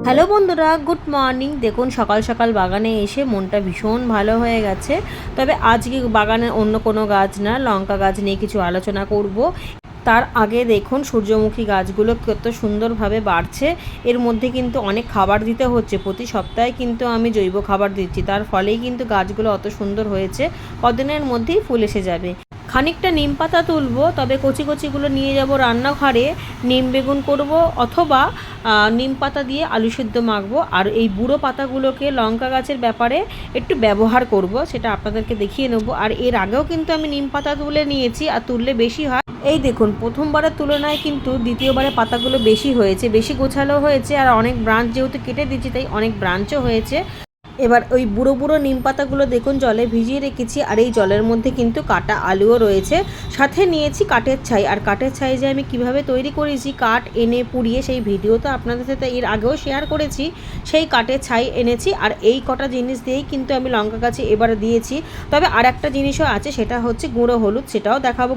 Hello বন্ধুরা, good morning. দেখুন সকাল সকাল বাগানে এসে মনটা ভীষণ ভালো হয়ে গেছে। তবে আজকে বাগানে অন্য কোনো গাছ না, লঙ্কা গাছ নিয়ে কিছু আলোচনা করব। তার আগে দেখুন সূর্যমুখী গাছগুলো কত সুন্দরভাবে বাড়ছে। এর মধ্যে কিন্তু অনেক খাবার দিতে হচ্ছে, প্রতি সপ্তাহে কিন্তু আমি জৈব খাবার দিচ্ছি, তার ফলেই কিন্তু গাছগুলো অত সুন্দর হয়েছে। কদিনের মধ্যেই ফুল এসে যাবে। খানিকটা নিম পাতা তুলবো, তবে কচি কচিগুলো নিয়ে যাব রান্নাঘরে। নিম বেগুন করব, অথবা নিম পাতা দিয়ে আলু সেদ্ধ মাখবো। আর এই বুড়ো পাতাগুলোকে লঙ্কা গাছের ব্যাপারে একটু ব্যবহার করব, সেটা আপনাদেরকে দেখিয়ে নেবো। আর এর আগেও কিন্তু আমি নিম পাতা তুলে নিয়েছি, আর তুললে বেশি হয়। এই দেখুন প্রথমবারের তুলনায় কিন্তু দ্বিতীয়বারে পাতাগুলো বেশি হয়েছে, বেশি গোছালো হয়েছে। আর অনেক ব্রাঞ্চ যেহেতু কেটে দিচ্ছি, তাই অনেক ব্রাঞ্চও হয়েছে। এবার ওই বুড়ো বুড়ো নিম পাতাগুলো দেখুন জলে ভিজিয়ে রেখেছি, আর এই জলের মধ্যে কিন্তু কাটা আলুও রয়েছে। সাথে নিয়েছি কাঠের ছাই। আর কাঠের ছাই যে আমি কিভাবে তৈরি করেছি, কাঠ এনে পুড়িয়ে, সেই ভিডিও তো আপনাদের সাথে এর আগেও শেয়ার করেছি। সেই কাঠের ছাই এনেছি, আর এই কটা জিনিস দিয়েই কিন্তু আমি লঙ্কা গাছে এবারে দিয়েছি। তবে আর একটা জিনিসও আছে, সেটা হচ্ছে গুঁড়ো হলুদ, সেটাও দেখাবো।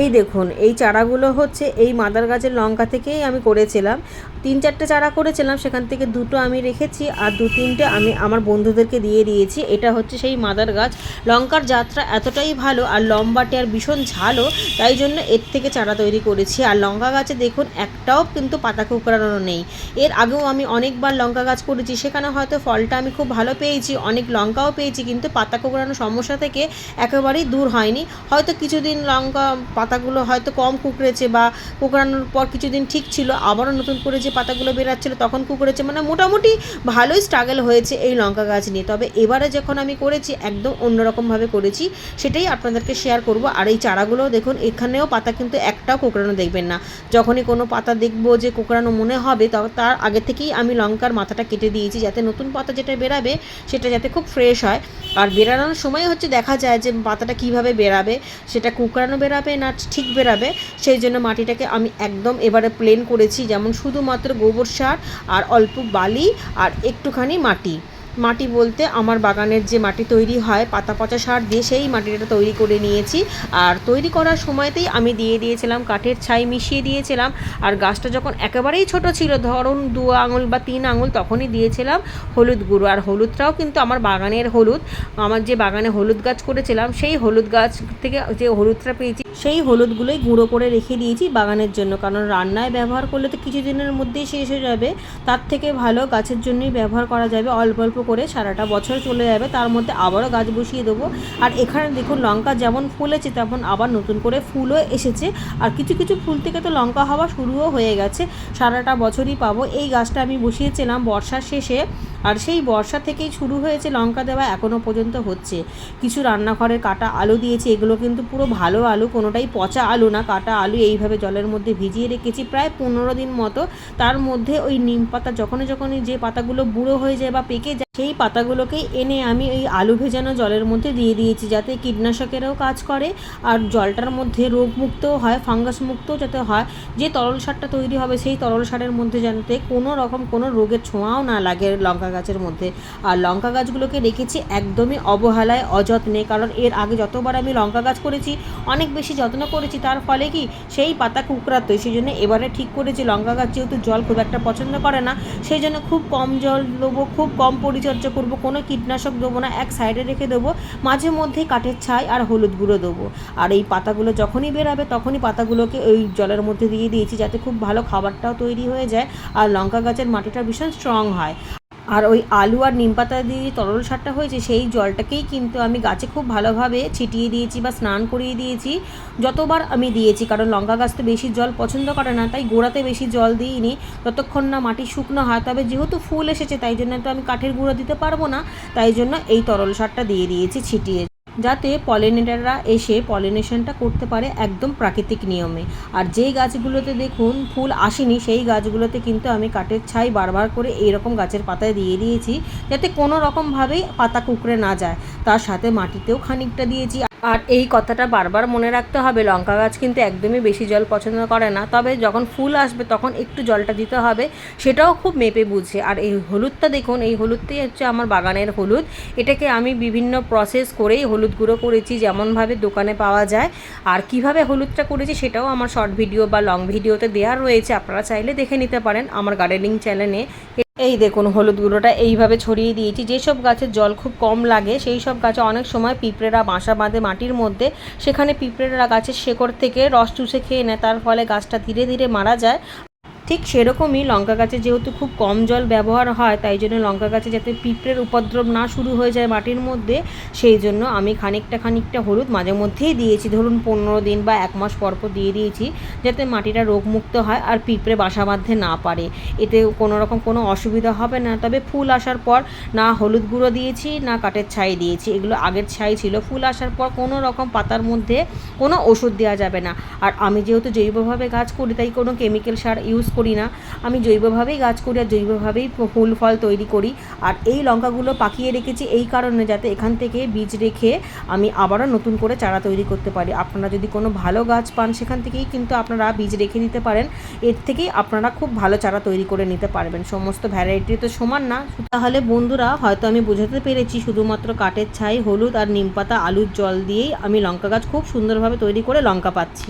এই দেখুন এই চারাগুলো হচ্ছে এই মাদার গাছের লঙ্কা থেকেই আমি করেছিলাম। 3-4টে চারা করেছিলাম, সেখান থেকে 2টো আমি রেখেছি, আর 2-3টে আমি আমার বন্ধুদেরকে দিয়ে দিয়েছি। এটা হচ্ছে সেই মাদার গাছ। লঙ্কার যাত্রা এতটাই ভালো আর লম্বাটে আর ভীষণ ঝালও, তাই জন্য এর থেকে চারা তৈরি করেছি। আর লঙ্কা গাছে দেখুন একটাও কিন্তু পাতা কুঁকড়ানো নেই। এর আগেও আমি অনেকবার লঙ্কা গাছ করেছি, সেখানে হয়তো ফলটা আমি খুব ভালো পেয়েছি, অনেক লঙ্কাও পেয়েছি, কিন্তু পাতা কুঁকড়ানোর সমস্যা থেকে একেবারেই দূর হয়নি। হয়তো কিছুদিন লঙ্কা পাতাগুলো হয়তো কম কুঁকড়েছে, বা কুঁকড়ানোর পর কিছুদিন ঠিক ছিল, আবারও নতুন করে যে পাতাগুলো বেরাচ্ছিলো তখন কুঁকড়েছে। মানে মোটামুটি ভালোই স্ট্রাগল হয়েছে এই লঙ্কা গাছ নিয়ে। তবে এবারে যখন আমি করেছি একদম অন্যরকমভাবে করেছি, সেটাই আপনাদেরকে শেয়ার করব। আর এই চারাগুলো দেখুন, এখানেও পাতা কিন্তু একটাও কুঁকড়ানো দেখবেন না। যখনই কোনো পাতা দেখবো যে কুঁকড়ানো মনে হবে, তার আগে থেকেই আমি লঙ্কার মাথাটা কেটে দিয়েছি, যাতে নতুন পাতা যেটা বেরাবে সেটা যাতে খুব ফ্রেশ হয়। আর বেরানোর সময় হচ্ছে দেখা যায় যে পাতাটা কিভাবে বেরাবে, সেটা কুঁকড়ানো বেরাবে না ঠিক বেরাবে। সেই জন্য মাটিটাকে আমি একদম এবারে প্লেন করেছি, যেমন শুধুমাত্র গোবর সার আর অল্প বালি আর একটুখানি মাটি বলতে আমার বাগানের যে মাটি তৈরি হয় পাতা পচা সার দিয়ে, সেই মাটিটা তৈরি করে নিয়েছি। আর তৈরি করার সময়তেই আমি দিয়ে দিয়েছিলাম কাঠের ছাই, মিশিয়ে দিয়েছিলাম। আর গাছটা যখন একেবারেই ছোট ছিল, ধরুন 2 আঙুল বা 3 আঙুল, তখনই দিয়েছিলাম হলুদ গুঁড়ো। আর হলুদটাও কিন্তু আমার বাগানের হলুদ, আমার যে বাগানে হলুদ গাছ করেছিলাম সেই হলুদ গাছ থেকে যে হলুদটা পেয়েছি, সেই হলুদগুলোই গুঁড়ো করে রেখে দিয়েছি বাগানের জন্য। কারণ রান্নায় ব্যবহার করলে তো কিছুদিনের মধ্যেই শেষ হয়ে যাবে, তার থেকে ভালো গাছের জন্যই ব্যবহার করা যাবে। অল্প অল্প করে সারাটা বছর চলে যাবে, তার মধ্যে আবারও গাছ বসিয়ে দেবো। আর এখানে দেখুন লঙ্কা যেমন ফুলেছে, তেমন আবার নতুন করে ফুলও এসেছে। আর কিছু কিছু ফুল থেকে তো লঙ্কা হওয়া শুরুও হয়ে গেছে, সারাটা বছরই পাবো। এই গাছটা আমি বসিয়েছিলাম বর্ষার শেষে, আর সেই বর্ষা থেকেই শুরু হয়েছে লঙ্কা দেওয়া, এখনও পর্যন্ত হচ্ছে। কিছু রান্নাঘরের কাটা আলু দিয়েছি, এগুলো কিন্তু পুরো ভালো আলু, কোনোটাই পচা আলু না। কাটা আলু এইভাবে জলের মধ্যে ভিজিয়ে রেখেছি প্রায় 15 দিন মতো। তার মধ্যে ওই নিম পাতা যখনই যে পাতাগুলো বুড়ো হয়ে যায় বা পেকে যায়, সেই পাতাগুলোকেই এনে আমি এই আলু ভেজানো জলের মধ্যে দিয়ে দিয়েছি, যাতে কীটনাশকেরও কাজ করে, আর জলটার মধ্যে রোগমুক্তও হয়, ফাঙ্গাস মুক্তও যাতে হয়। যে তরল সারটা তৈরি হবে, সেই তরল সারের মধ্যে যাতে কোনো রকম কোনো রোগের ছোঁয়াও না লাগে লঙ্কা গাছের মধ্যে। আর লঙ্কা গাছগুলোকে রেখেছি একদমই অবহেলায়, অযত্নে। কারণ এর আগে যতবার আমি লঙ্কা গাছ করেছি অনেক বেশি যত্ন করেছি, তার ফলে কি সেই পাতা কুঁকড়াতোই। সেই জন্য এবারে ঠিক করেছি লঙ্কা গাছ যেহেতু জল খুব একটা পছন্দ করে না, সেই জন্য খুব কম জল দেবো, খুব কম পরিচর্যা করব, কোনো কীটনাশক দেবো না, এক সাইডে রেখে দেবো। মাঝে মধ্যেই কাঠের ছাই আর হলুদ গুঁড়ো দেবো। আর এই পাতাগুলো যখনই বেরাবে তখনই পাতাগুলোকে ওই জলের মধ্যে দিয়ে দিয়েছি, যাতে খুব ভালো খাবারটাও তৈরি হয়ে যায়, আর লঙ্কা গাছের মাটিটা ভীষণ স্ট্রং হয়। আর ওই আলু আর নিম পাতা দিয়ে তরল সারটা হয়েছে, সেই জলটাকেই কিন্তু আমি গাছে খুব ভালোভাবে ছিটিয়ে দিয়েছি বা স্নান করিয়ে দিয়েছি যতবার আমি দিয়েছি। কারণ লঙ্কা গাছ তো বেশি জল পছন্দ করে না, তাই গোড়াতে বেশি জল দিইনি ততক্ষণ না মাটি শুকনো হয়। তবে যেহেতু ফুল এসেছে, তাই জন্য তো আমি কাঠের গুঁড়ো দিতে পারবো না, তাই জন্য এই তরল সারটা দিয়ে দিয়েছি ছিটিয়ে, যাতে পলিনেটাররা এসে পলিনেশনটা করতে পারে একদম প্রাকৃতিক নিয়মে। আর যেই গাছগুলোতে দেখুন ফুল আসেনি, সেই গাছগুলোতে কিন্তু আমি কাঠের ছাই বারবার করে এইরকম গাছের পাতায় দিয়ে দিয়েছি, যাতে কোনো রকমভাবেই পাতা কুঁকড়ে না যায়। তার সাথে মাটিতেও খানিকটা দিয়েছি। আর এই কথাটা বারবার মনে রাখতে হবে, লঙ্কা গাছ কিন্তু একদমই বেশি জল পছন্দ করে না, তবে যখন ফুল আসবে তখন একটু জলটা দিতে হবে, সেটাও খুব মেপে বুঝে। আর এই হলুদটা দেখুন, এই হলুদটাই হচ্ছে আমার বাগানের হলুদ। এটাকে আমি বিভিন্ন প্রসেস করেই হলুদ গুঁড়ো করেছি, যেমনভাবে দোকানে পাওয়া যায়। আর কিভাবে হলুদটা করেছি সেটাও আমার শর্ট ভিডিও বা লং ভিডিওতে দেওয়া রয়েছে, আপনারা চাইলে দেখে নিতে পারেন আমার গার্ডেনিং চ্যানেলে। এই দেখুন হলুদ গুঁড়োটা এইভাবে ছড়িয়ে দিয়েছি। যেসব গাছের জল খুব কম লাগে সেই সব গাছে অনেক সময় পিঁপড়েরা বাসা বাঁধে মাটির মধ্যে, সেখানে পিঁপড়েরা গাছের শেকড় থেকে রস চুষে খেয়ে নেয়, তার ফলে গাছটা ধীরে ধীরে মারা যায়। ঠিক সেরকমই লঙ্কা গাছে যেহেতু খুব কম জল ব্যবহার হয়, তাই জন্য লঙ্কা গাছে যাতে পিঁপড়ের উপদ্রব না শুরু হয়ে যায় মাটির মধ্যে, সেই জন্য আমি খানিকটা হলুদ মাঝে মধ্যেই দিয়েছি, ধরুন 15 দিন বা 1 মাস পর পর দিয়ে দিয়েছি, যাতে মাটিটা রোগমুক্ত হয় আর পিঁপড়ে বাসা বাঁধতে না পারে। এতে কোনো রকম কোনো অসুবিধা হবে না। তবে ফুল আসার পর না হলুদ গুঁড়ো দিয়েছি না কাঠের ছাই দিয়েছি, এগুলো আগের ছাই ছিল। ফুল আসার পর কোনো রকম পাতার মধ্যে কোনো ওষুধ দেওয়া যাবে না। আর আমি যেহেতু জৈবভাবে গাছ করি, তাই কোনো কেমিক্যাল সার ইউজ করি না। আমি জৈবভাবেই গাছ করি আর জৈবভাবেই ফুল ফল তৈরি করি। আর এই লঙ্কাগুলো পাকিয়ে রেখেছি এই কারণে, যাতে এখান থেকে বীজ রেখে আমি আবারও নতুন করে চারা তৈরি করতে পারি। আপনারা যদি কোনো ভালো গাছ পান, সেখান থেকেই কিন্তু আপনারা বীজ রেখে দিতে পারেন। এর থেকেই আপনারা খুব ভালো চারা তৈরি করে নিতে পারবেন। সমস্ত ভ্যারাইটি তো সমান না। তাহলে বন্ধুরা, হয়তো আমি বোঝাতে পেরেছি, শুধুমাত্র কাঠের ছাই, হলুদ আর নিমপাতা, আলুর জল দিয়েই আমি লঙ্কা গাছ খুব সুন্দরভাবে তৈরি করে লঙ্কা পাচ্ছি।